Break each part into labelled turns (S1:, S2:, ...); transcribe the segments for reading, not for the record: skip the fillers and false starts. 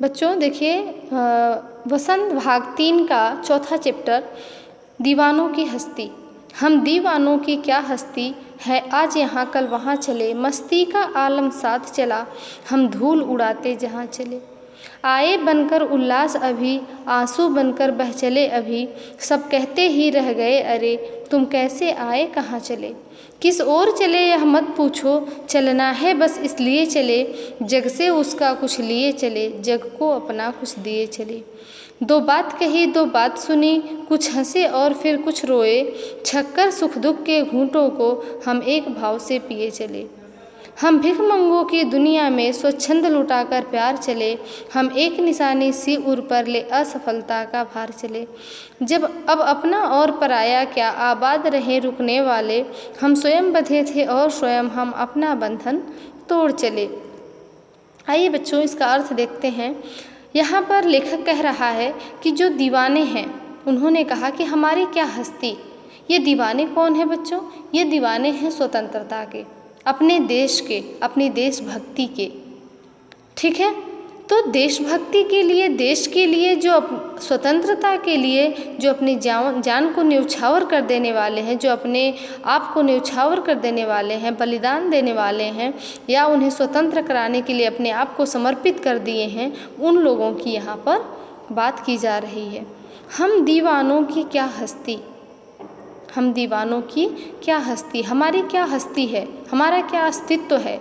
S1: बच्चों देखिए, वसंत भाग 3 का चौथा चैप्टर, दीवानों की हस्ती। हम दीवानों की क्या हस्ती है, आज यहाँ कल वहाँ चले, मस्ती का आलम साथ चला, हम धूल उड़ाते जहाँ चले। आए बनकर उल्लास अभी, आंसू बनकर बह चले अभी, सब कहते ही रह गए अरे, तुम कैसे आए कहाँ चले। किस ओर चले यह मत पूछो, चलना है बस इसलिए चले, जग से उसका कुछ लिए चले, जग को अपना कुछ दिए चले। दो बात कही दो बात सुनी, कुछ हंसे और फिर कुछ रोए, छक्कर सुख दुख के घूंटों को हम एक भाव से पिए चले। हम भिखमंगों की दुनिया में स्वच्छंद लुटाकर प्यार चले, हम एक निशानी सी उर पर ले असफलता का भार चले। जब अब अपना और पराया क्या, आबाद रहे रुकने वाले, हम स्वयं बंधे थे और स्वयं हम अपना बंधन तोड़ चले। आइए बच्चों, इसका अर्थ देखते हैं। यहाँ पर लेखक कह रहा है कि जो दीवाने हैं उन्होंने कहा कि हमारी क्या हस्ती। ये दीवाने कौन हैं बच्चों? ये दीवाने हैं स्वतंत्रता के, अपने देश के, अपनी देशभक्ति के। ठीक है, तो देशभक्ति के लिए, देश के लिए, जो स्वतंत्रता के लिए जो अपनी जान को न्यौछावर कर देने वाले हैं, जो अपने आप को न्यौछावर कर देने वाले हैं, बलिदान देने वाले हैं, या उन्हें स्वतंत्र कराने के लिए अपने आप को समर्पित कर दिए हैं, उन लोगों की यहाँ पर बात की जा रही है। हम दीवानों की क्या हस्ती, हम दीवानों की क्या हस्ती, हमारी क्या हस्ती है, हमारा क्या अस्तित्व है।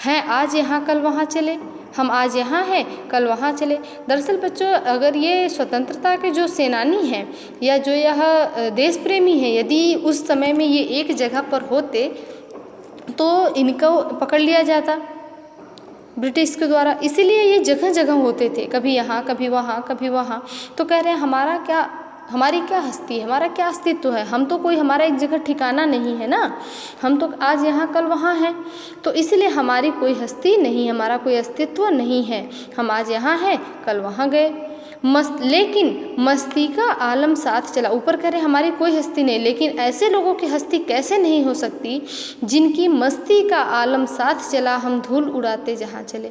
S1: हैं आज यहाँ कल वहाँ चले, हम आज यहाँ हैं कल वहाँ चले। दरअसल बच्चों, अगर ये स्वतंत्रता के जो सेनानी हैं या जो यह देश प्रेमी हैं, यदि उस समय में ये एक जगह पर होते तो इनको पकड़ लिया जाता ब्रिटिश के द्वारा। इसीलिए ये जगह जगह होते थे, कभी यहाँ कभी वहाँ कभी वहाँ। तो कह रहे हैं हमारा क्या, हमारी क्या हस्ती है, हमारा क्या अस्तित्व है। हम तो कोई, हमारा एक जगह ठिकाना नहीं है ना, हम तो आज यहाँ कल वहाँ हैं। तो इसलिए हमारी कोई हस्ती नहीं, हमारा कोई अस्तित्व नहीं है। हम आज यहाँ हैं कल वहाँ गए। लेकिन मस्ती का आलम साथ चला। ऊपर कह रहे हमारी कोई हस्ती नहीं, लेकिन ऐसे लोगों की हस्ती कैसे नहीं हो सकती जिनकी मस्ती का आलम साथ चला, हम धूल उड़ाते जहाँ चले।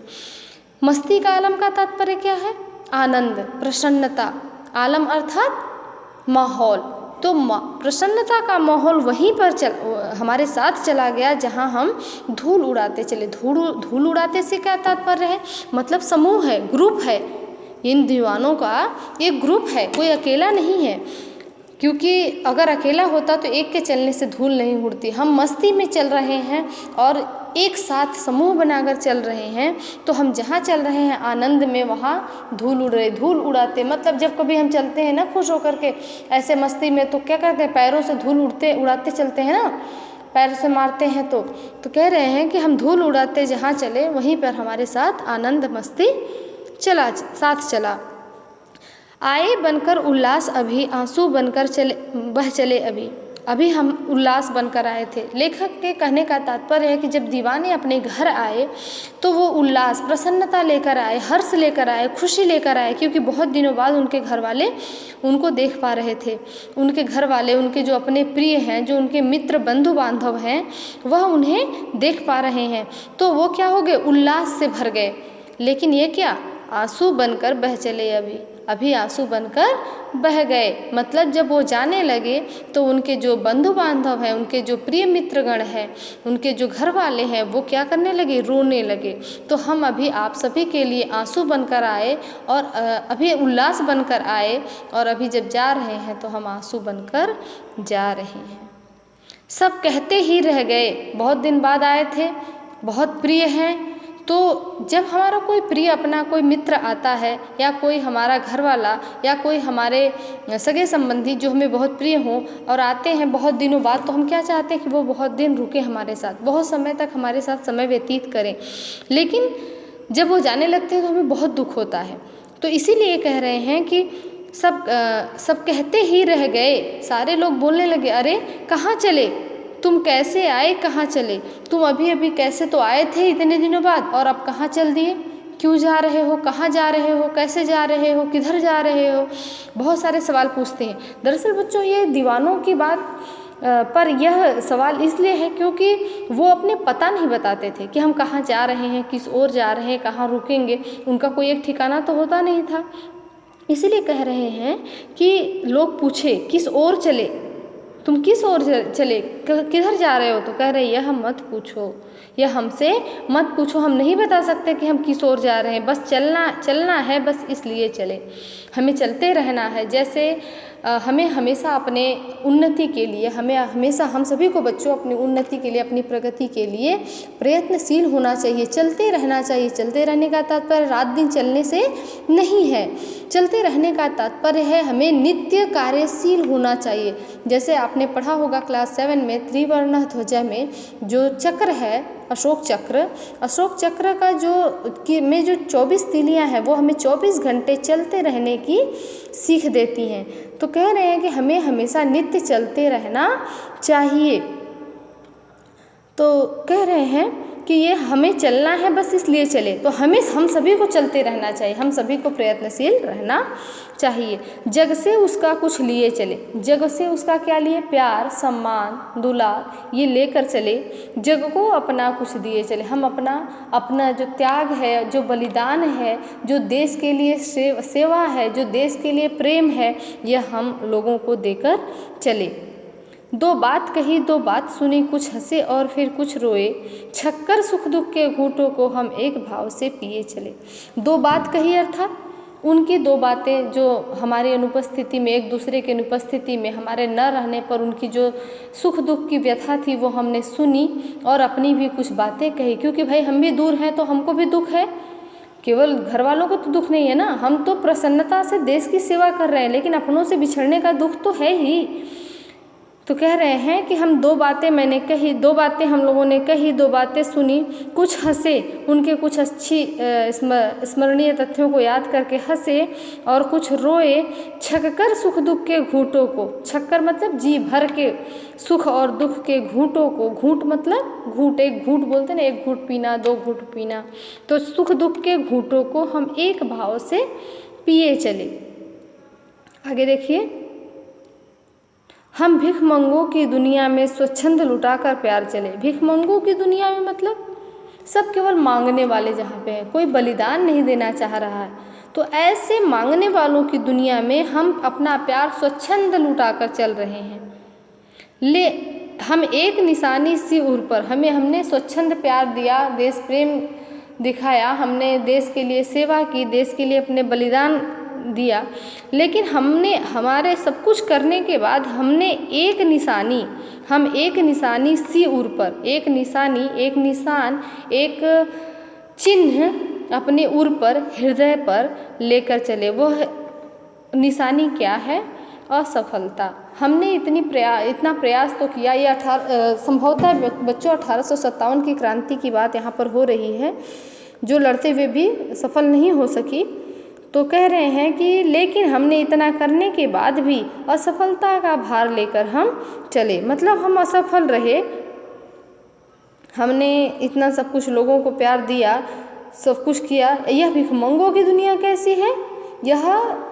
S1: मस्ती का आलम का तात्पर्य क्या है? आनंद, प्रसन्नता। आलम अर्थात माहौल। तो प्रसन्नता का माहौल वहीं पर हमारे साथ चला गया जहां हम धूल उड़ाते चले। धूल उड़ाते से क्या तात्पर्य है? मतलब समूह है, ग्रुप है। इन दीवानों का एक ग्रुप है, कोई अकेला नहीं है। क्योंकि अगर अकेला होता तो एक के चलने से धूल नहीं उड़ती। हम मस्ती में चल रहे हैं और एक साथ समूह बनाकर चल रहे हैं, तो हम जहाँ चल रहे हैं आनंद में, वहाँ धूल उड़ रही। धूल उड़ाते मतलब जब कभी हम चलते हैं ना खुश होकर के ऐसे मस्ती में, तो क्या करते हैं, पैरों से धूल उड़ाते चलते हैं ना, पैर से मारते हैं। तो कह रहे हैं कि हम धूल उड़ाते जहाँ चले वहीं पर हमारे साथ आनंद मस्ती साथ चला। आए बनकर उल्लास अभी, आंसू बनकर बह चले अभी हम उल्लास बनकर आए थे। लेखक के कहने का तात्पर्य है कि जब दीवाने अपने घर आए तो वो उल्लास, प्रसन्नता लेकर आए, हर्ष लेकर आए, खुशी लेकर आए, क्योंकि बहुत दिनों बाद उनके घर वाले उनको देख पा रहे थे। उनके घर वाले, उनके जो अपने प्रिय हैं, जो उनके मित्र बंधु बांधव हैं, वह उन्हें देख पा रहे हैं। तो वो क्या हो गए, उल्लास से भर गए। लेकिन ये क्या, आंसू बनकर बह चले अभी आंसू बनकर बह गए। मतलब जब वो जाने लगे तो उनके जो बंधु बांधव हैं, उनके जो प्रिय मित्रगण हैं, उनके जो घर वाले हैं, वो क्या करने लगे, रोने लगे। तो हम अभी आप सभी के लिए आंसू बनकर आए और अभी उल्लास बनकर आए, और अभी जब जा रहे हैं तो हम आंसू बनकर जा रहे हैं। सब कहते ही रह गए, बहुत दिन बाद आए थे, बहुत प्रिय हैं। तो जब हमारा कोई प्रिय अपना कोई मित्र आता है, या कोई हमारा घर वाला, या कोई हमारे सगे संबंधी जो हमें बहुत प्रिय हों और आते हैं बहुत दिनों बाद, तो हम क्या चाहते हैं कि वो बहुत दिन रुके हमारे साथ, बहुत समय तक हमारे साथ समय व्यतीत करें। लेकिन जब वो जाने लगते हैं तो हमें बहुत दुख होता है। तो इसीलिए कह रहे हैं कि सब कहते ही रह गए। सारे लोग बोलने लगे, अरे कहाँ चले, तुम कैसे आए कहाँ चले, तुम अभी कैसे तो आए थे इतने दिनों बाद, और अब कहाँ चल दिए, क्यों जा रहे हो, कहाँ जा रहे हो, कैसे जा रहे हो, किधर जा रहे हो। बहुत सारे सवाल पूछते हैं। दरअसल बच्चों, ये दीवानों की बात पर यह सवाल इसलिए है क्योंकि वो अपने पता नहीं बताते थे कि हम कहाँ जा रहे हैं, किस ओर जा रहे हैं, कहाँ रुकेंगे। उनका कोई एक ठिकाना तो होता नहीं था। इसीलिए कह रहे हैं कि लोग पूछे किस ओर चले, तुम किस ओर चले, किधर जा रहे हो, तो कह रहे यह मत पूछो, यह हमसे मत पूछो, हम नहीं बता सकते कि हम किस ओर जा रहे हैं, बस चलना है, बस इसलिए चले, हमें चलते रहना है। जैसे हमें हमेशा अपने उन्नति के लिए, हमें हमेशा हम सभी को बच्चों अपनी उन्नति के लिए, अपनी प्रगति के लिए प्रयत्नशील होना चाहिए, चलते रहना चाहिए। चलते रहने का तात्पर्य रात दिन चलने से नहीं है, चलते रहने का तात्पर्य है हमें नित्य कार्यशील होना चाहिए। जैसे आपने पढ़ा होगा क्लास 7 में त्रिवर्ण ध्वजा में जो चक्र है, अशोक चक्र का जो 24 तीलियां हैं वो हमें 24 घंटे चलते रहने की सीख देती हैं। तो कह रहे हैं कि हमें हमेशा नित्य चलते रहना चाहिए। तो कह रहे हैं कि ये हमें चलना है, बस इसलिए चले। तो हम सभी को चलते रहना चाहिए, हम सभी को प्रयत्नशील रहना चाहिए। जग से उसका कुछ लिए चले, जग से उसका क्या लिए, प्यार, सम्मान, दुलार, ये लेकर चले, जग को अपना कुछ दिए चले। हम अपना जो त्याग है, जो बलिदान है, जो देश के लिए सेवा है, जो देश के लिए प्रेम है, यह हम लोगों को देकर चले। दो बात कही, दो बात सुनी, कुछ हंसे और फिर कुछ रोए, छक्कर सुख दुख के घूंटों को हम एक भाव से पिए चले। दो बात कही अर्थात उनकी दो बातें जो हमारी अनुपस्थिति में, एक दूसरे की अनुपस्थिति में, हमारे न रहने पर उनकी जो सुख दुख की व्यथा थी वो हमने सुनी और अपनी भी कुछ बातें कही। क्योंकि भाई हम भी दूर हैं तो हमको भी दुख है, केवल घर वालों को तो दुख नहीं है ना। हम तो प्रसन्नता से देश की सेवा कर रहे हैं, लेकिन अपनों से बिछड़ने का दुख तो है ही। तो कह रहे हैं कि हम दो बातें मैंने कही, दो बातें हम लोगों ने कही, दो बातें सुनी, कुछ हंसे, उनके कुछ अच्छी स्मरणीय तथ्यों को याद करके हंसे और कुछ रोए, छककर सुख दुख के घूंटों को, छक्कर मतलब जी भर के, सुख और दुख के घूंटों को, घूंट मतलब घूंट, एक घूंट बोलते हैं ना, एक घूंट पीना, दो घूंट पीना, तो सुख दुख के घूंटों को हम एक भाव से पिए चले। आगे देखिए, हम भिखमंगों की दुनिया में स्वच्छंद लुटाकर प्यार चले। भिखमंगों की दुनिया में मतलब सब केवल मांगने वाले जहाँ पे हैं, कोई बलिदान नहीं देना चाह रहा है। तो ऐसे मांगने वालों की दुनिया में हम अपना प्यार स्वच्छंद लुटाकर चल रहे हैं। हम एक निशानी सी उर पर, हमने स्वच्छंद प्यार दिया, देश प्रेम दिखाया, हमने देश के लिए सेवा की, देश के लिए अपने बलिदान दिया, लेकिन हमने हमारे सब कुछ करने के बाद हमने एक निशानी सी उर पर, एक निशान, एक चिन्ह अपने उर पर, हृदय पर लेकर चले। वह निशानी क्या है? असफलता। हमने इतना प्रयास तो किया। ये संभवतः बच्चों 1857 की क्रांति की बात यहाँ पर हो रही है, जो लड़ते हुए भी सफल नहीं हो सकी। तो कह रहे हैं कि लेकिन हमने इतना करने के बाद भी असफलता का भार लेकर हम चले, मतलब हम असफल रहे। हमने इतना सब कुछ लोगों को प्यार दिया, सब कुछ किया। यह भिखमंगों की दुनिया कैसी है? यह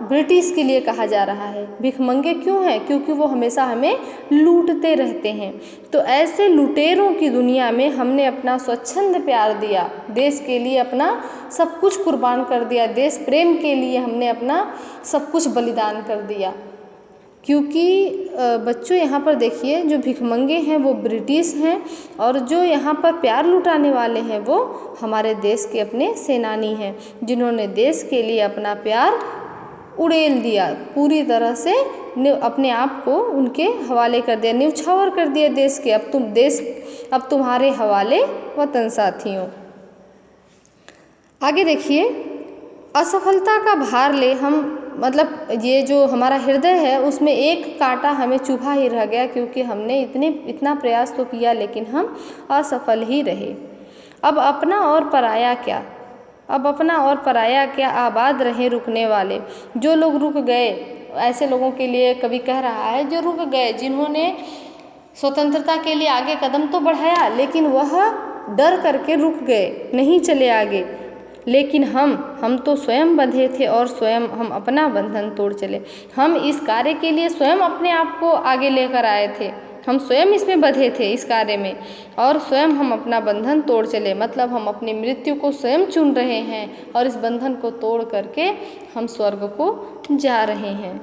S1: ब्रिटिश के लिए कहा जा रहा है। भिखमंगे क्यों हैं? क्योंकि वो हमेशा हमें लूटते रहते हैं। तो ऐसे लुटेरों की दुनिया में हमने अपना स्वच्छंद प्यार दिया, देश के लिए अपना सब कुछ कुर्बान कर दिया, देश प्रेम के लिए हमने अपना सब कुछ बलिदान कर दिया। क्योंकि बच्चों यहाँ पर देखिए, जो भिखमंगे हैं वो ब्रिटिश हैं और जो यहाँ पर प्यार लुटाने वाले हैं वो हमारे देश के अपने सेनानी हैं, जिन्होंने देश के लिए अपना प्यार उड़ेल दिया, पूरी तरह से अपने आप को उनके हवाले कर दिया, न्यौछावर कर दिया देश के। अब तुम्हारे हवाले वतन साथियों। आगे देखिए, असफलता का भार ले हम, मतलब ये जो हमारा हृदय है उसमें एक कांटा हमें चुभा ही रह गया, क्योंकि हमने इतना प्रयास तो किया लेकिन हम असफल ही रहे। अब अपना और पराया क्या, आबाद रहे रुकने वाले। जो लोग रुक गए, ऐसे लोगों के लिए कवि कह रहा है जो रुक गए, जिन्होंने स्वतंत्रता के लिए आगे कदम तो बढ़ाया लेकिन वह डर करके रुक गए, नहीं चले आगे। लेकिन हम तो स्वयं बंधे थे और स्वयं हम अपना बंधन तोड़ चले। हम इस कार्य के लिए स्वयं अपने आप को आगे लेकर आए थे, हम स्वयं इसमें बंधे थे इस कार्य में, और स्वयं हम अपना बंधन तोड़ चले, मतलब हम अपनी मृत्यु को स्वयं चुन रहे हैं और इस बंधन को तोड़ करके हम स्वर्ग को जा रहे हैं।